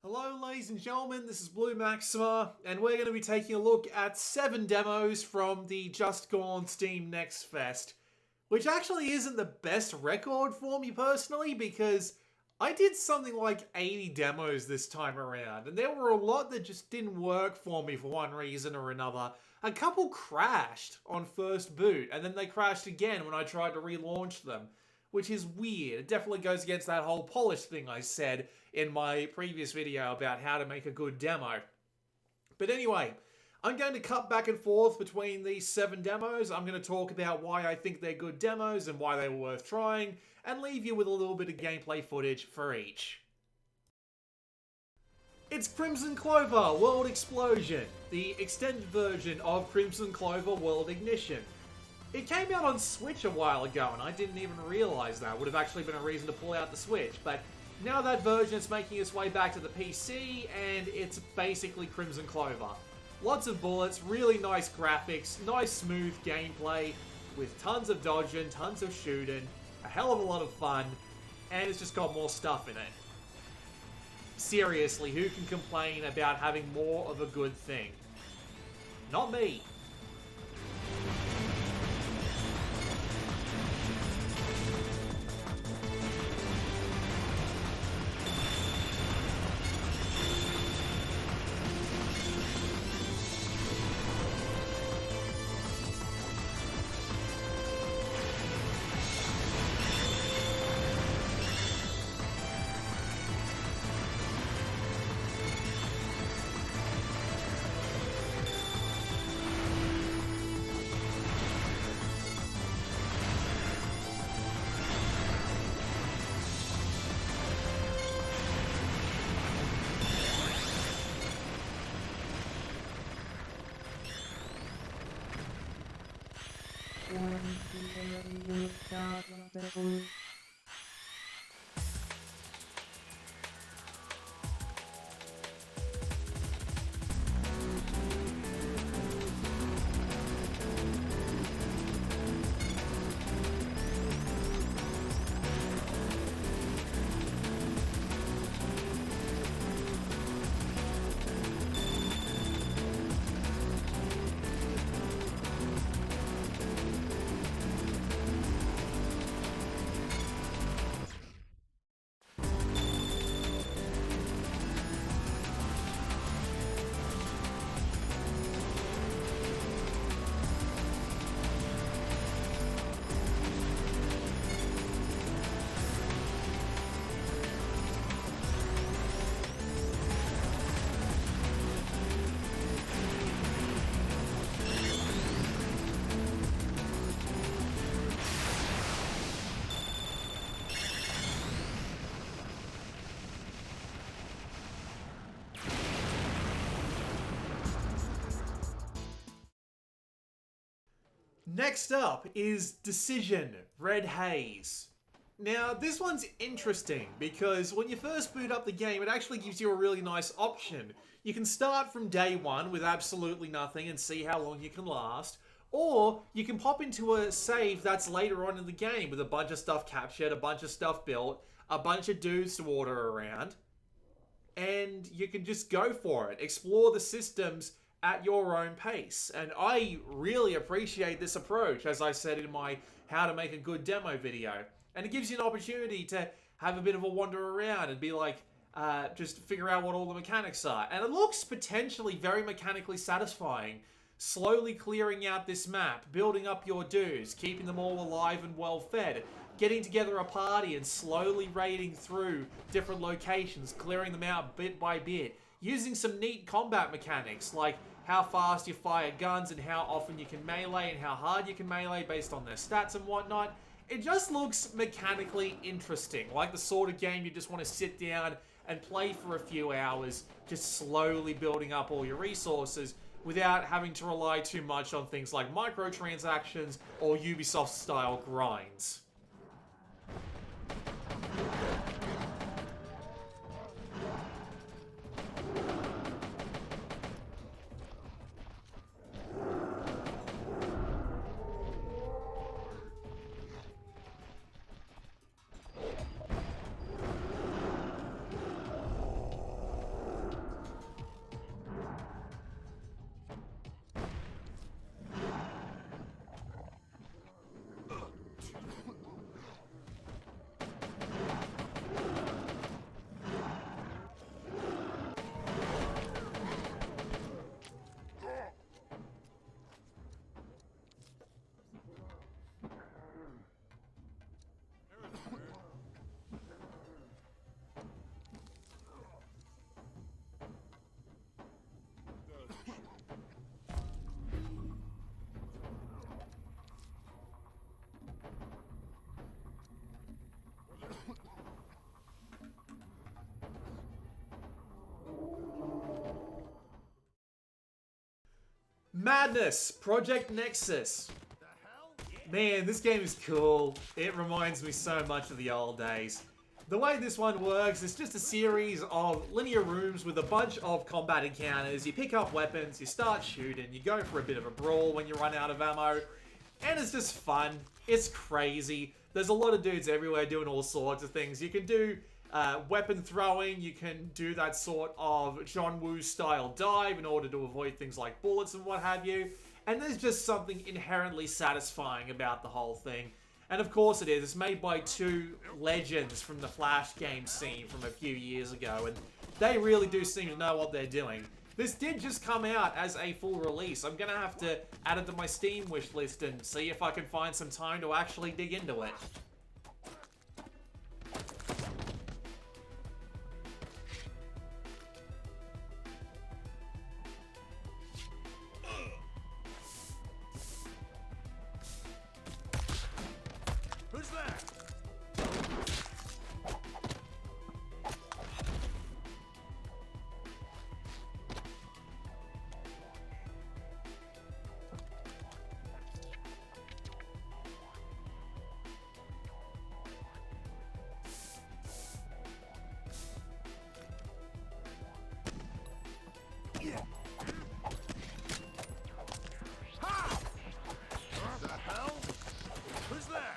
Hello ladies and gentlemen, this is Blue Maxima, and we're going to be taking a look at 7 demos from the just gone Steam Next Fest, which actually isn't the best record for me personally, because I did something like 80 demos this time around, and there were a lot that just didn't work for me for one reason or another. A couple crashed on first boot, and then they crashed again when I tried to relaunch them, which is weird. It definitely goes against that whole polish thing I said in my previous video about how to make a good demo. But anyway, I'm going to cut back and forth between these 7 demos. I'm going to talk about why I think they're good demos and why they were worth trying, and leave you with a little bit of gameplay footage for each. It's Crimson Clover World Explosion, the extended version of Crimson Clover World Ignition. It came out on Switch a while ago, and I didn't even realize that. Would have actually been a reason to pull out the Switch, but now that version is making its way back to the PC, and it's basically Crimson Clover. Lots of bullets, really nice graphics, nice smooth gameplay, with tons of dodging, tons of shooting, a hell of a lot of fun, and it's just got more stuff in it. Seriously, who can complain about having more of a good thing? Not me. Next up is Decision, Red Haze. Now, this one's interesting because when you first boot up the game, it actually gives you a really nice option. You can start from day one with absolutely nothing and see how long you can last, or you can pop into a save that's later on in the game with a bunch of stuff captured, a bunch of stuff built, a bunch of dudes to order around, and you can just go for it. Explore the systems at your own pace. And I really appreciate this approach, as I said in my how to make a good demo video. And it gives you an opportunity to have a bit of a wander around and be like, just figure out what all the mechanics are. And it looks potentially very mechanically satisfying. Slowly clearing out this map, building up your dudes, keeping them all alive and well fed, getting together a party and slowly raiding through different locations, clearing them out bit by bit, using some neat combat mechanics like how fast you fire guns and how often you can melee and how hard you can melee based on their stats and whatnot. It just looks mechanically interesting, like the sort of game you just want to sit down and play for a few hours, just slowly building up all your resources without having to rely too much on things like microtransactions or Ubisoft-style grinds. Madness! Project Nexus. Man, this game is cool. It reminds me so much of the old days. The way this one works is just a series of linear rooms with a bunch of combat encounters. You pick up weapons, you start shooting, you go for a bit of a brawl when you run out of ammo, and it's just fun. It's crazy. There's a lot of dudes everywhere doing all sorts of things. You can do weapon throwing, you can do that sort of John Woo style dive in order to avoid things like bullets and what have you. And there's just something inherently satisfying about the whole thing. And of course it is. It's made by two legends from the Flash game scene from a few years ago, and they really do seem to know what they're doing. This did just come out as a full release. I'm gonna have to add it to my Steam wishlist and see if I can find some time to actually dig into it. Who's there? Ha! The hell? Who's there?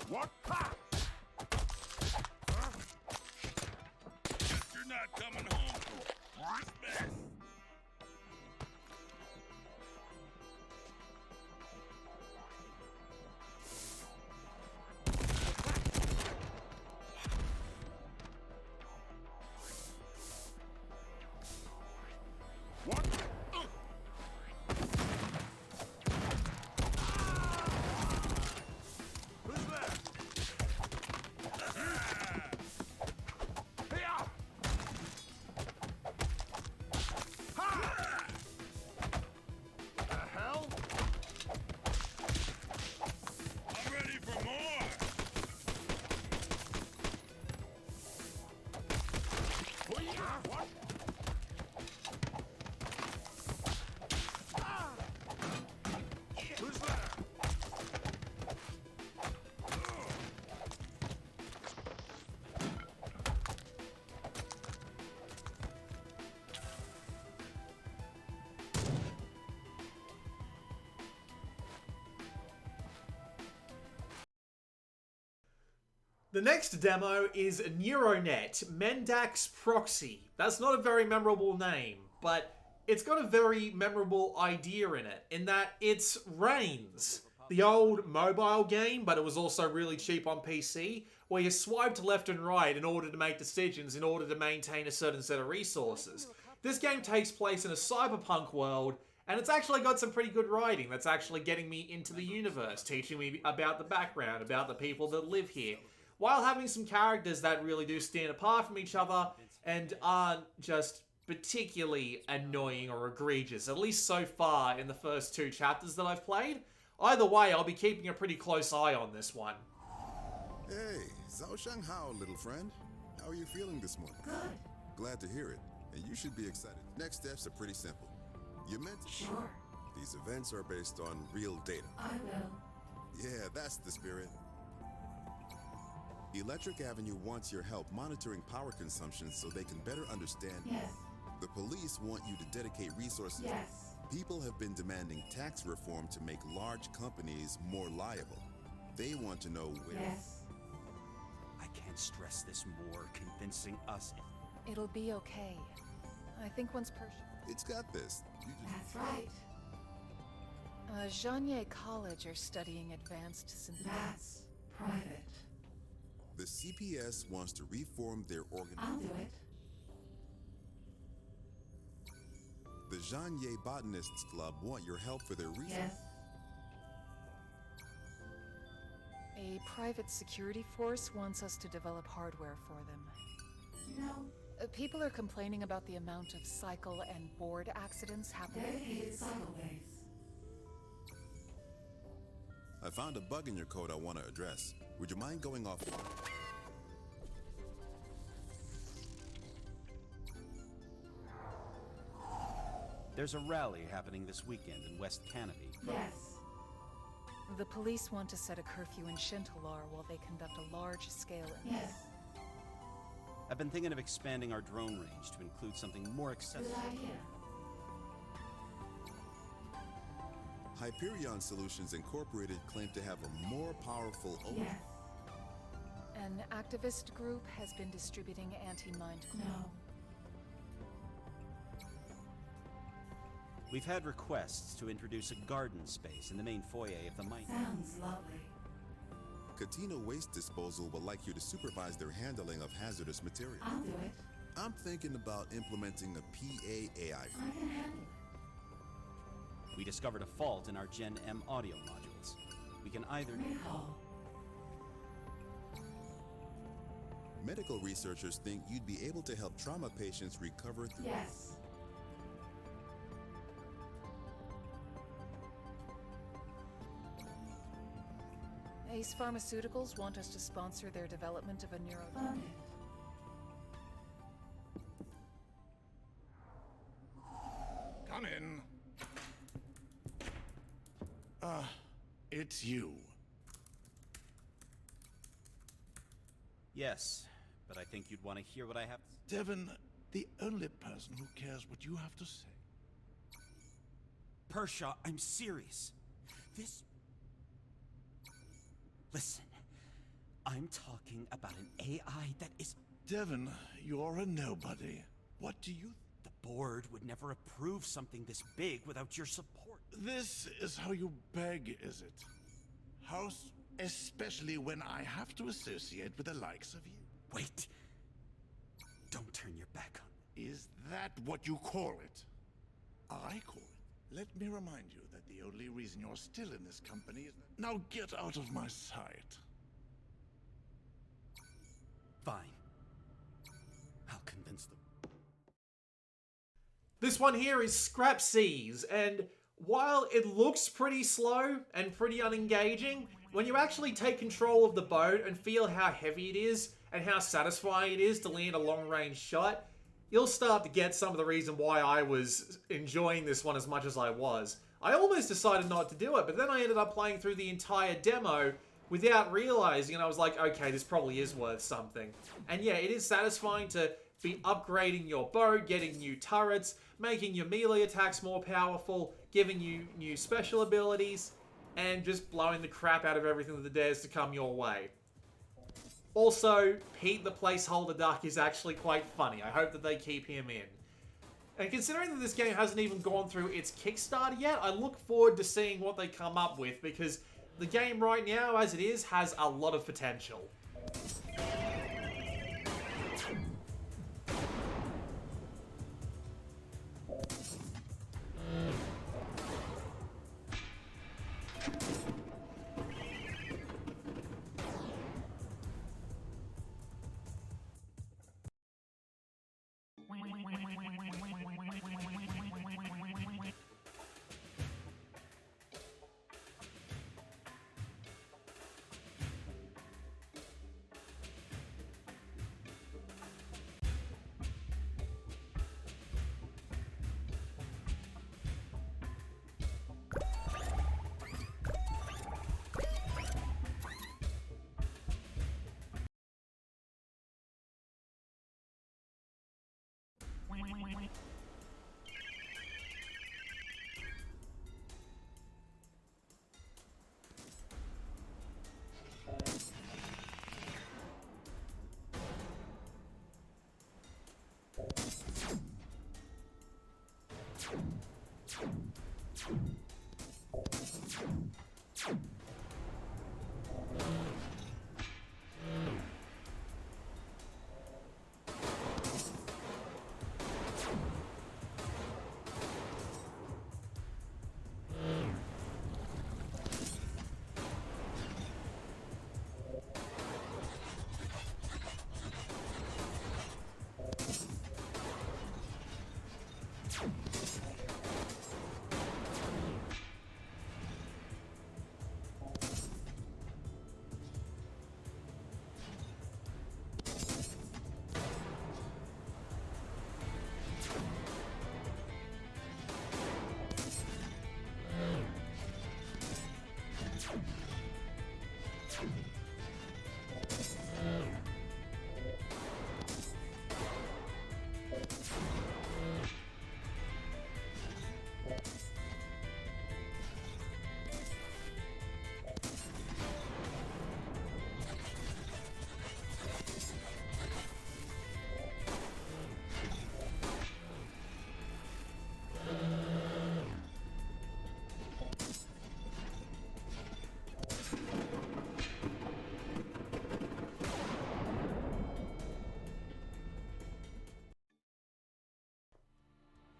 What? Ha! Guess you're not coming home for Christmas. What? Who's there? Hiya! Ha! The hell? I'm ready for more. What? Who's there? The next demo is NeuroNet, Mendax Proxy. That's not a very memorable name, but it's got a very memorable idea in it, in that it's Reigns, the old mobile game, but it was also really cheap on PC, where you swiped left and right in order to make decisions in order to maintain a certain set of resources. This game takes place in a cyberpunk world, and it's actually got some pretty good writing that's actually getting me into the universe, teaching me about the background, about the people that live here, while having some characters that really do stand apart from each other and aren't just particularly annoying or egregious, at least so far in the first two chapters that I've played. Either way, I'll be keeping a pretty close eye on this one. Hey, Zhao Shanghao, little friend. How are you feeling this morning? Good. Glad to hear it, and you should be excited. Next steps are pretty simple. You meant to... Sure. These events are based on real data. I will. Yeah, that's the spirit. Electric Avenue wants your help monitoring power consumption so they can better understand. Yes. The police want you to dedicate resources. Yes. People have been demanding tax reform to make large companies more liable. They want to know where... Yes. I can't stress this more. Convincing us. It'll be okay. I think once It's got this. You just... That's right. Zhanye College are studying advanced synthesis. That's private. The CPS wants to reform their I'll organization. do it. The Zhanye Botanists Club want your help for their research. Yes. A private security force wants us to develop hardware for them. No. People are complaining about the amount of cycle and board accidents happening. Dedicated cycleways. I found a bug in your code I want to address. Would you mind going off? There's a rally happening this weekend in West Canopy. Yes. The police want to set a curfew in Shintalar while they conduct a large-scale... Yes. I've been thinking of expanding our drone range to include something more accessible. Good idea. Hyperion Solutions Incorporated claim to have a more powerful... Yes. An activist group has been distributing anti-mind... No. We've had requests to introduce a garden space in the main foyer of the mine. Sounds lovely. Katina Waste Disposal would like you to supervise their handling of hazardous material. I'll do it. I'm thinking about implementing a PAAI. I can handle it. We discovered a fault in our Gen M audio modules. We can either... Recall. Medical researchers think you'd be able to help trauma patients recover through... Yes. Ace Pharmaceuticals want us to sponsor their development of a NeuroNet. Funded. Come in. It's you. Yes, but I think you'd want to hear what I have... Devon, the only person who cares what you have to say. Pershaw, I'm serious. This... Listen, I'm talking about an AI that is... Devon, you're a nobody. What do you... The board would never approve something this big without your support. This is how you beg, is it? Especially when I have to associate with the likes of you. Wait. Don't turn your back on me. Is that what you call it? I call it. Let me remind you that the only reason you're still in this company is... Now get out of my sight. Fine. I'll convince them. This one here is Scrap Seas, and while it looks pretty slow and pretty unengaging, when you actually take control of the boat and feel how heavy it is and how satisfying it is to land a long-range shot, you'll start to get some of the reason why I was enjoying this one as much as I was. I almost decided not to do it, but then I ended up playing through the entire demo without realizing, and I was like, okay, this probably is worth something. And yeah, it is satisfying to be upgrading your boat, getting new turrets, making your melee attacks more powerful, giving you new special abilities, and just blowing the crap out of everything that dares to come your way. Also, Pete the placeholder duck is actually quite funny. I hope that they keep him in. And considering that this game hasn't even gone through its Kickstarter yet, I look forward to seeing what they come up with, because the game right now, as it is, has a lot of potential.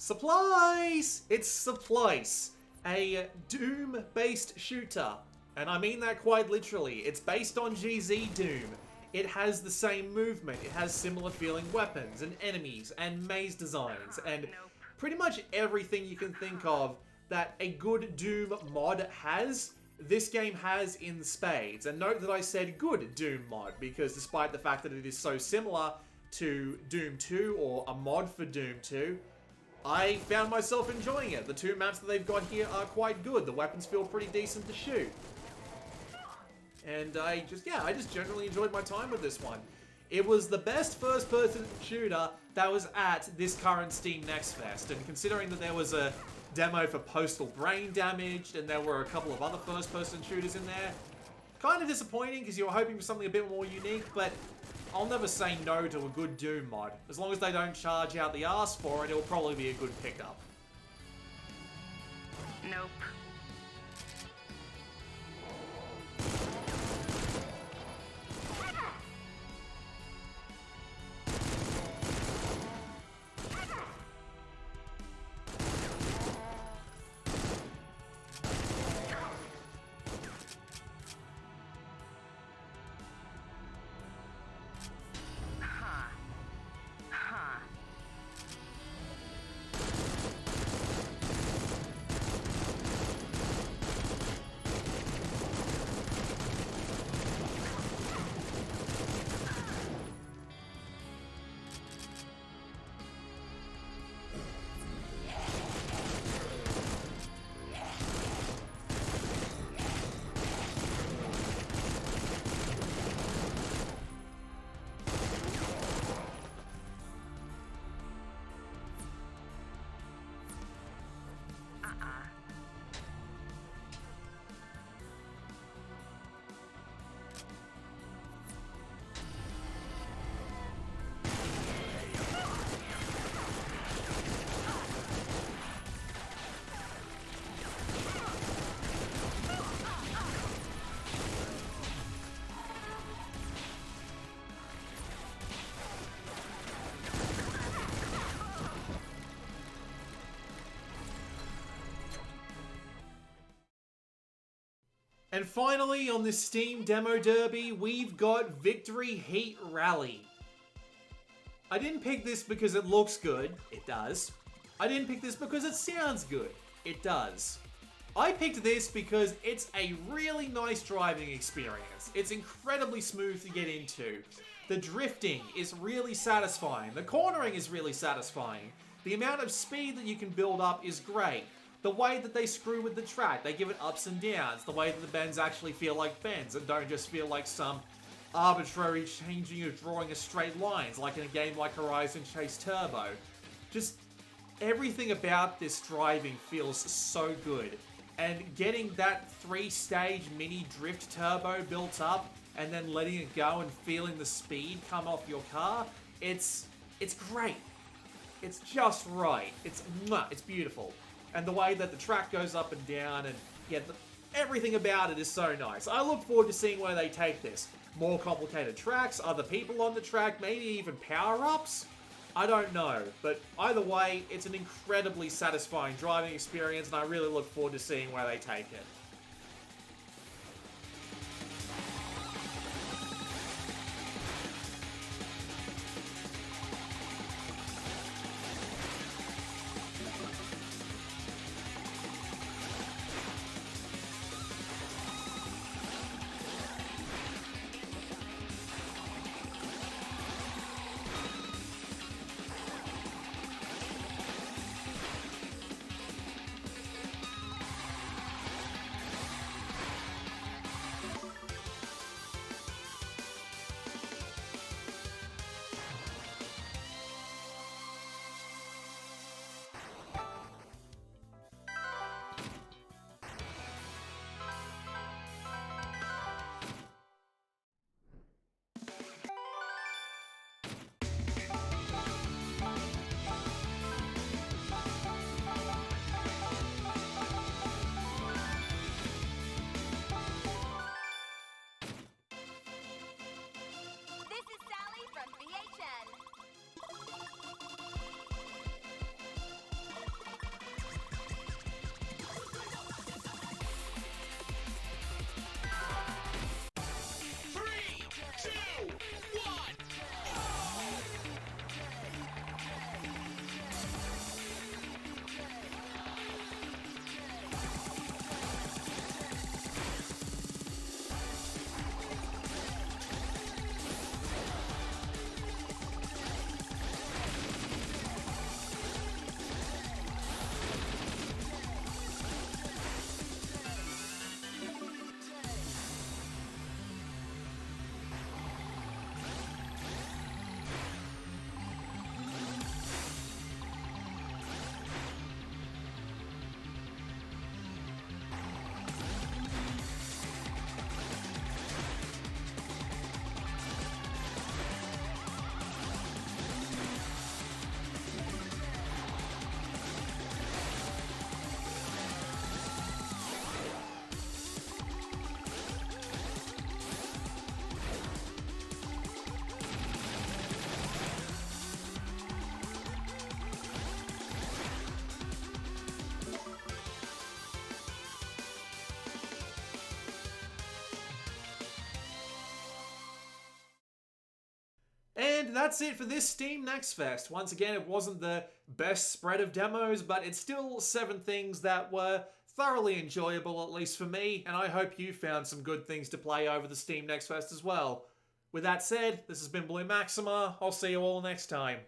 Supplice! It's Supplice, a Doom-based shooter. And I mean that quite literally. It's based on GZ Doom. It has the same movement, it has similar feeling weapons and enemies and maze designs and pretty much everything you can think of that a good Doom mod has, this game has in spades. And note that I said good Doom mod, because despite the fact that it is so similar to Doom 2 or a mod for Doom 2, I found myself enjoying it. The two maps that they've got here are quite good. The weapons feel pretty decent to shoot. And I just generally enjoyed my time with this one. It was the best first-person shooter that was at this current Steam Next Fest, and considering that there was a demo for Postal Brain Damaged, and there were a couple of other first-person shooters in there, kind of disappointing because you were hoping for something a bit more unique, but I'll never say no to a good Doom mod. As long as they don't charge out the arse for it, it'll probably be a good pickup. Nope. And finally, on this Steam Demo Derby, we've got Victory Heat Rally. I didn't pick this because it looks good. It does. I didn't pick this because it sounds good. It does. I picked this because it's a really nice driving experience. It's incredibly smooth to get into. The drifting is really satisfying. The cornering is really satisfying. The amount of speed that you can build up is great. The way that they screw with the track, they give it ups and downs. The way that the bends actually feel like bends and don't just feel like some arbitrary changing of drawing of straight lines like in a game like Horizon Chase Turbo. Just everything about this driving feels so good. And getting that 3-stage mini drift turbo built up and then letting it go and feeling the speed come off your car, it's great. It's just right. It's beautiful. And the way that the track goes up and down, and yeah, everything about it is so nice. I look forward to seeing where they take this. More complicated tracks, other people on the track, maybe even power-ups? I don't know, but either way, it's an incredibly satisfying driving experience, and I really look forward to seeing where they take it. And that's it for this Steam Next Fest. Once again, it wasn't the best spread of demos, but it's still 7 things that were thoroughly enjoyable, at least for me, and I hope you found some good things to play over the Steam Next Fest as well. With that said, this has been Blue Maxima. I'll see you all next time.